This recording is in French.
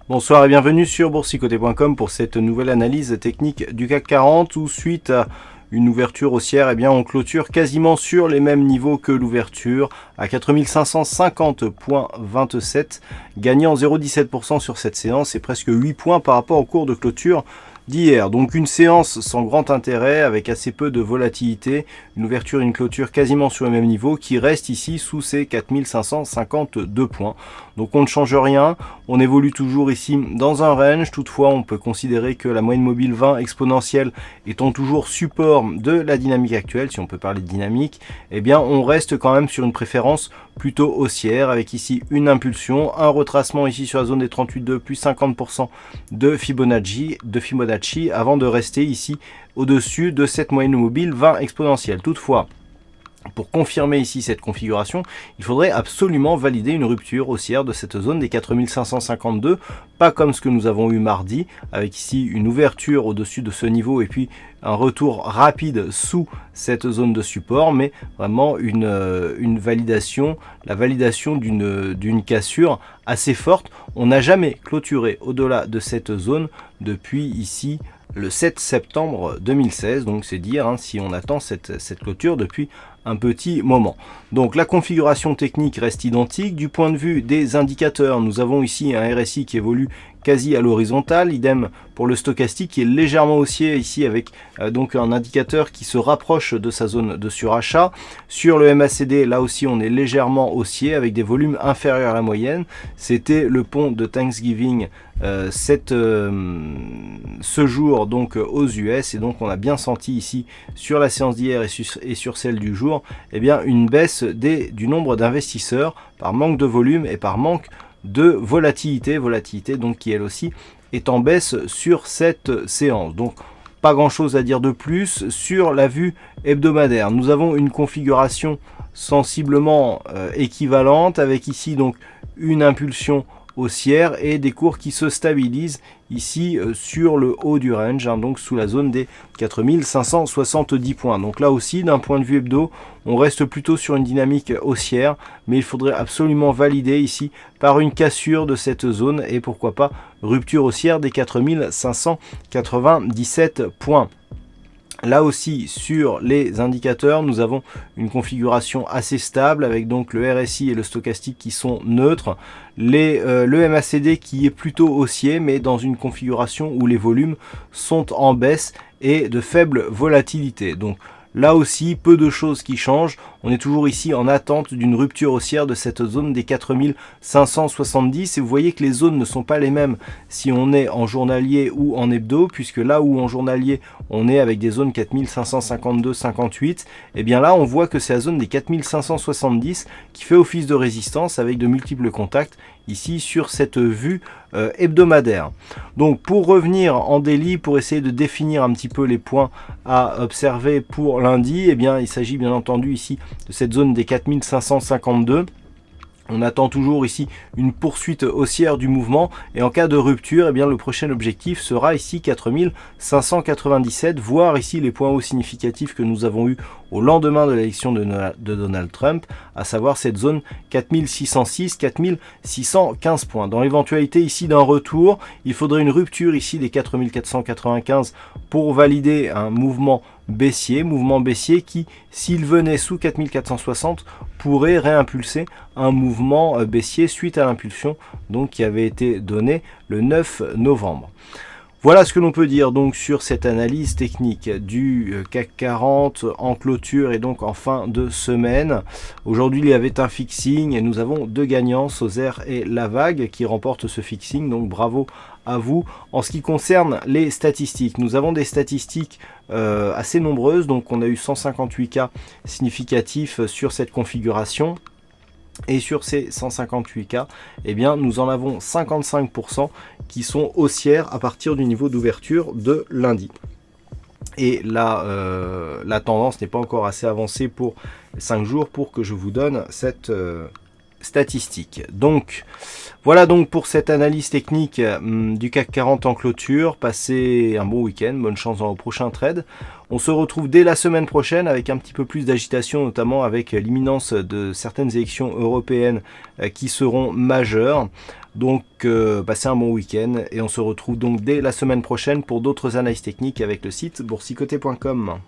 Bonsoir et bienvenue sur boursicoté.com pour cette nouvelle analyse technique du CAC 40 où suite à une ouverture haussière, on clôture quasiment sur les mêmes niveaux que l'ouverture à 4550,27, gagnant 0,17% sur cette séance et presque 8 points par rapport au cours de clôture d'hier. Donc une séance sans grand intérêt avec assez peu de volatilité, une ouverture et une clôture quasiment sur le même niveau qui reste ici sous ces 4552 points. Donc on ne change rien, on évolue toujours ici dans un range. Toutefois on peut considérer que la moyenne mobile 20 exponentielle étant toujours support de la dynamique actuelle, si on peut parler de dynamique, on reste quand même sur une préférence plutôt haussière avec ici une impulsion, un retracement ici sur la zone des 38,2 plus 50% de Fibonacci avant de rester ici au-dessus de cette moyenne mobile 20 exponentielle. Toutefois, pour confirmer ici cette configuration, il faudrait absolument valider une rupture haussière de cette zone des 4552, pas comme ce que nous avons eu mardi, avec ici une ouverture au-dessus de ce niveau et puis un retour rapide sous cette zone de support, mais vraiment une validation, la validation d'une cassure assez forte. On n'a jamais clôturé au-delà de cette zone depuis ici le 7 septembre 2016, donc c'est dire si on attend cette clôture depuis un petit moment. Donc la configuration technique reste identique. Du point de vue des indicateurs, nous avons ici un RSI qui évolue quasi à l'horizontale, idem pour le stochastique qui est légèrement haussier ici avec donc un indicateur qui se rapproche de sa zone de surachat. Sur le MACD, là aussi on est légèrement haussier avec des volumes inférieurs à la moyenne. C'était le pont de Thanksgiving ce jour donc aux US, et donc on a bien senti ici sur la séance d'hier et sur celle du jour une baisse du nombre d'investisseurs par manque de volume et par manque de volatilité donc qui elle aussi est en baisse sur cette séance. Donc pas grand chose à dire de plus sur la vue hebdomadaire. Nous avons une configuration sensiblement équivalente avec ici donc une impulsion haussière et des cours qui se stabilisent ici sur le haut du range, donc sous la zone des 4570 points. Donc là aussi, d'un point de vue hebdo, on reste plutôt sur une dynamique haussière, mais il faudrait absolument valider ici par une cassure de cette zone et pourquoi pas rupture haussière des 4597 points. Là aussi, sur les indicateurs, nous avons une configuration assez stable avec donc le RSI et le stochastique qui sont neutres, le MACD qui est plutôt haussier mais dans une configuration où les volumes sont en baisse et de faible volatilité. Donc là aussi, peu de choses qui changent. On est toujours ici en attente d'une rupture haussière de cette zone des 4570. Et vous voyez que les zones ne sont pas les mêmes si on est en journalier ou en hebdo, puisque là où en journalier on est avec des zones 4552-58, là on voit que c'est la zone des 4570 qui fait office de résistance avec de multiples contacts ici sur cette vue hebdomadaire. Donc pour revenir en daily, pour essayer de définir un petit peu les points à observer pour lundi, il s'agit bien entendu ici de cette zone des 4552. On attend toujours ici une poursuite haussière du mouvement et en cas de rupture, le prochain objectif sera ici 4597, voire ici les points hauts significatifs que nous avons eu au lendemain de l'élection de Donald Trump, à savoir cette zone 4606-4615 points. Dans l'éventualité ici d'un retour, il faudrait une rupture ici des 4495 pour valider un mouvement baissier qui, s'il venait sous 4460, pourrait réimpulser un mouvement baissier suite à l'impulsion donc qui avait été donnée le 9 novembre. Voilà ce que l'on peut dire donc sur cette analyse technique du CAC 40 en clôture et donc en fin de semaine. Aujourd'hui, il y avait un fixing et nous avons deux gagnants, Soser et Lavag, qui remportent ce fixing. Donc bravo à vous. En ce qui concerne les statistiques, nous avons des statistiques assez nombreuses. Donc on a eu 158 cas significatifs sur cette configuration. Et sur ces 158 cas, nous en avons 55% qui sont haussières à partir du niveau d'ouverture de lundi. Et là, la tendance n'est pas encore assez avancée pour 5 jours pour que je vous donne cette statistique. Donc, voilà donc pour cette analyse technique du CAC 40 en clôture. Passez un bon week-end, bonne chance dans vos prochains trades. On se retrouve dès la semaine prochaine avec un petit peu plus d'agitation, notamment avec l'imminence de certaines élections européennes qui seront majeures. Donc passez un bon week-end et on se retrouve donc dès la semaine prochaine pour d'autres analyses techniques avec le site boursicoté.com.